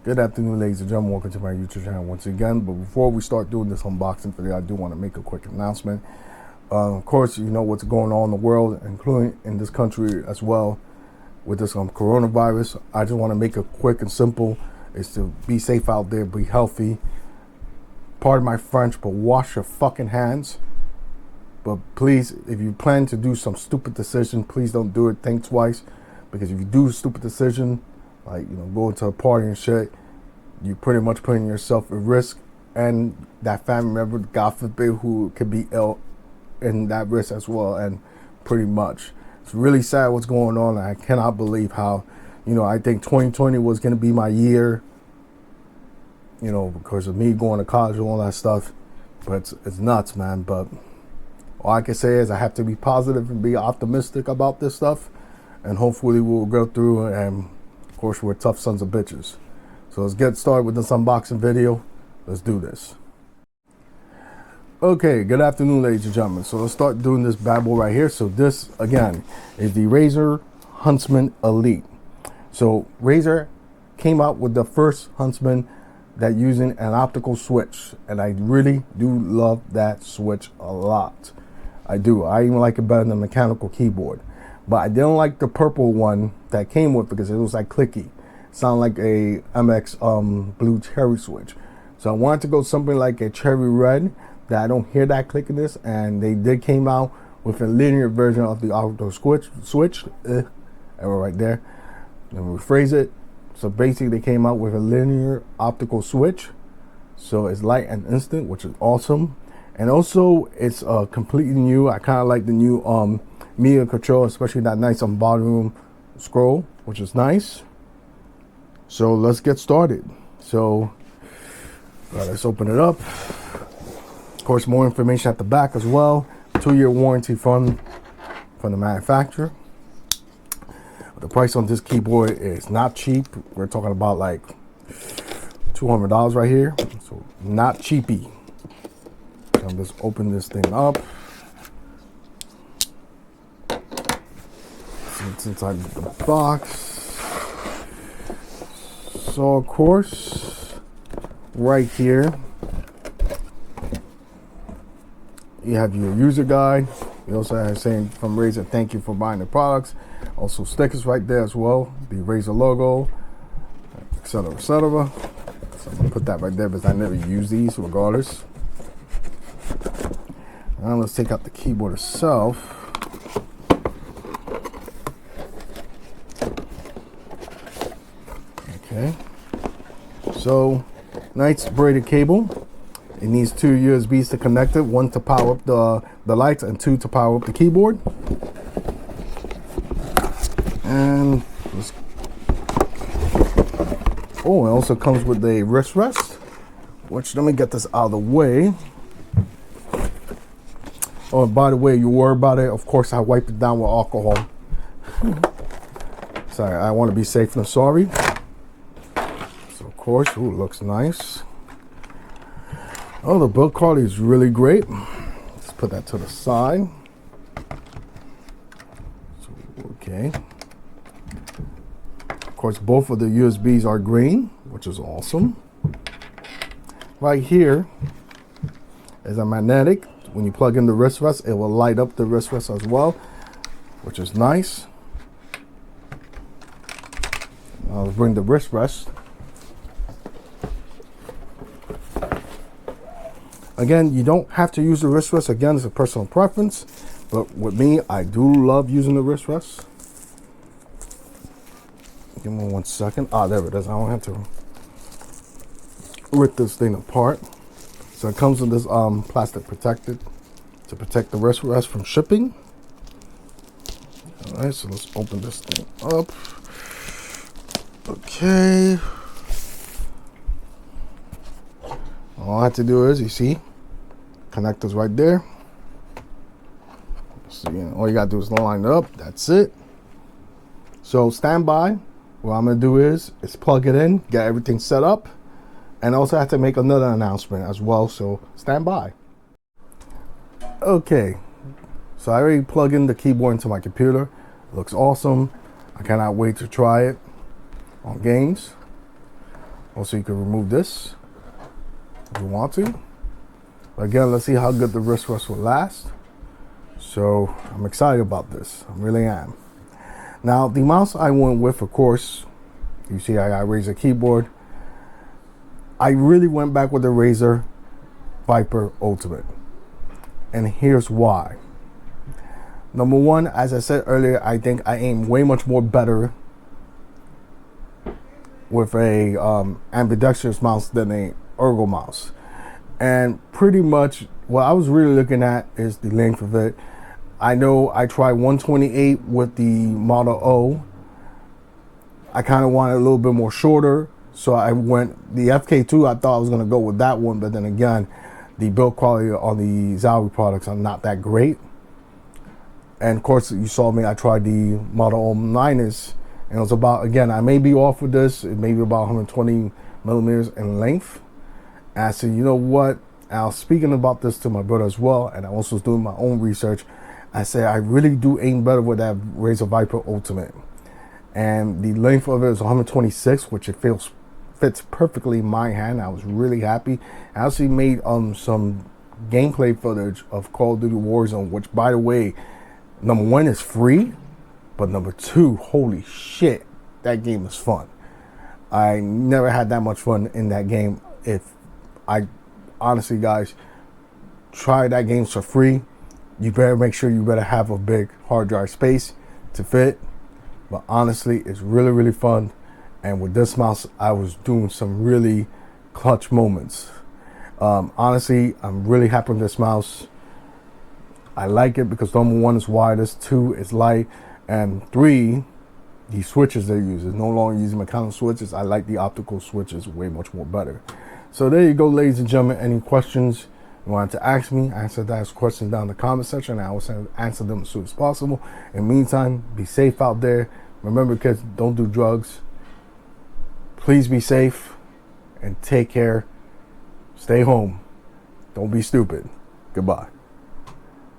Good afternoon, ladies and gentlemen. Welcome to my YouTube channel once again. But before we start doing this unboxing video, I do want to make a quick announcement. Of course, you know what's going on in the world, including in this country as well, with this coronavirus. I just want to make it quick and simple. Is to be safe out there, be healthy. Pardon my French, but wash your fucking hands. But please, if you plan to do some stupid decision, please don't do it. Think twice, because if you do a stupid decision, like, you know, going to a party and shit, you pretty much putting yourself at risk, and that family member, God forbid, who could be ill in that risk as well. And pretty much, it's really sad what's going on. I cannot believe how, you know, I think 2020 was going to be my year, you know, because of me going to college and all that stuff. But it's nuts, man. But all I can say is I have to be positive and be optimistic about this stuff, and hopefully we'll go through. And of course, we're tough sons of bitches. So let's get started with this unboxing video. Let's do this. Okay, good afternoon, ladies and gentlemen. So let's start doing this bad boy right here. So this, again, is the Razer Huntsman Elite. So Razer came out with the first Huntsman that using an optical switch, and I really do love that switch a lot. I do. I even like it better than the mechanical keyboard. But I didn't like the purple one that came with, because it was like clicky. Sound like a MX blue cherry switch. So I wanted to go something like a cherry red that I don't hear that clickiness, and they did came out with a linear version of the optical switch. Error right there. Let me rephrase it. So basically they came out with a linear optical switch. So it's light and instant, which is awesome. And also it's completely new. I kind of like the new media control, especially that nice volume scroll, which is nice. So let's get started. So let's open it up. Of course, more information at the back as well. 2-year warranty from the manufacturer. The price on this keyboard is not cheap. We're talking about like $200 right here. So not cheapy. So I'm just open this thing up. It's inside the box. So of course, right here, you have your user guide. You also have saying from Razer, thank you for buying the products. Also stickers right there as well. The Razer logo, etc., etc. So I'm gonna put that right there because I never use these regardless. Now let's take out the keyboard itself. Okay. So, nice braided cable. It needs 2 USBs to connect it, 1 to power up the lights and 2 to power up the keyboard. And it also comes with a wrist rest, which, let me get this out of the way. Oh, and by the way, you worry about it, of course I wiped it down with alcohol. Sorry, I want to be safe than sorry. So of course, ooh, looks nice. Oh, the build quality is really great. Let's put that to the side. So, okay. Of course, both of the USBs are green, which is awesome. Right here is a magnetic. When you plug in the wrist rest, it will light up the wrist rest as well, which is nice. Now let's bring the wrist rest. Again, you don't have to use the wrist rest. Again, it's a personal preference. But with me, I do love using the wrist rest. Give me 1 second. Ah, there it is. I don't have to rip this thing apart. So it comes with this plastic protected to protect the wrist rest from shipping. All right, so let's open this thing up. Okay. All I have to do is, you see, connectors right there. So, you know, all you gotta do is line it up. That's it. So stand by. What I'm gonna do is plug it in, get everything set up, and also have to make another announcement as well. So stand by. Okay. So I already plugged in the keyboard into my computer. It looks awesome. I cannot wait to try it on games. Also, you can remove this if you want to. Again, let's see how good the wrist rest will last. So I'm excited about this. I really am. Now, the mouse I went with, of course, you see I got a Razer keyboard. I really went back with the Razer Viper Ultimate. And here's why. Number one, as I said earlier, I think I aim way much more better with a ambidextrous mouse than a ergo mouse. And pretty much what I was really looking at is the length of it. I know I tried 128 with the Model O. I kind of wanted a little bit more shorter, so I went the FK2. I thought I was going to go with that one, but then again, the build quality on the Zowie products are not that great. And of course, you saw me, I tried the Model O Minus, and it was about, again, I may be off with this, it may be about 120 millimeters in length. And I said, you know what, and I was speaking about this to my brother as well, and I also was doing my own research. I said, I really do aim better with that Razer Viper Ultimate. And the length of it is 126, which it fits perfectly in my hand. I was really happy. I actually made some gameplay footage of Call of Duty Warzone, which, by the way, number one is free, but number two, holy shit, that game is fun. I never had that much fun in that game. If I honestly, guys, try that game for free. You better make sure you better have a big hard drive space to fit. But honestly, it's really, really fun. And with this mouse, I was doing some really clutch moments. Honestly, I'm really happy with this mouse. I like it because number one is wireless, two is light, and three, the switches they use is no longer using mechanical switches. I like the optical switches way much more better. So there you go, ladies and gentlemen. Any questions you wanted to ask me, I answer those questions down in the comment section, and I will answer them as soon as possible. In the meantime, be safe out there. Remember, kids, don't do drugs. Please be safe and take care. Stay home. Don't be stupid. Goodbye.